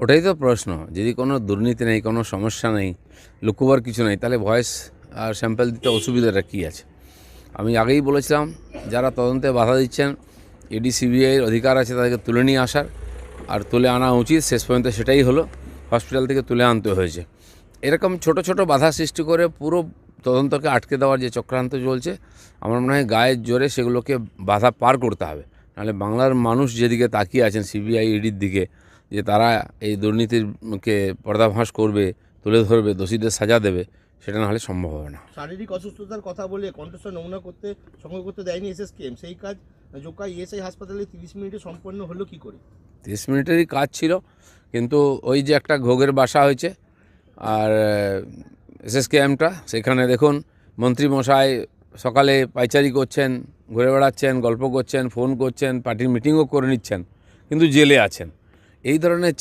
ওটাই তো প্রশ্ন, যদি কোনো দুর্নীতি নেই, কোনো সমস্যা নেই, লুকোবার কিছু নেই, তাহলে ভয়েস আর স্যাম্পল দিতে অসুবিধাটা কী আছে? আমি আগেই বলেছিলাম, যারা তদন্তে বাধা দিচ্ছেন, ইডি সিবিআইয়ের অধিকার আছে তাদেরকে তুলে নিয়ে আসার, আর তুলে আনা উচিত। শেষ পর্যন্ত সেটাই হলো, হসপিটাল থেকে তুলে আনতে হয়েছে। এরকম ছোট ছোট বাধা সৃষ্টি করে পুরো তদন্তকে আটকে দেওয়ার যে চক্রান্ত চলছে, আমার মনে হয় গায়ের জোরে সেগুলোকে বাধা পার করতে হবে। নাহলে বাংলার মানুষ যেদিকে তাকিয়ে আছেন সিবিআই ইডির দিকে, যে তারা এই দুর্নীতিকে পর্দাফাঁস করবে, তুলে ধরবে, দোষীদের সাজা দেবে, সেটা না হলে সম্ভব হবে না। শারীরিক অসুস্থতার কথা বলে কণ্ঠস্বর নমুনা সংগ্রহ করতে দেয়নি এসএসকেএম, সেই কাজ জোকা ইএসআই হাসপাতালে 30 মিনিটে সম্পন্ন হলো কি করে? 30 মিনিটেরই কাজ ছিল, কিন্তু ওই যে একটা ঘোগের বাসা হয়েছে আর এসএসকেএমটা, সেখানে দেখুন মন্ত্রী মশাই সকালে পাইচারি করছেন, ঘুরে বেড়াচ্ছেন, গল্প করছেন, ফোন করছেন, পার্টির মিটিংও করে নিচ্ছেন, কিন্তু জেলে আছেন। এই ধরনের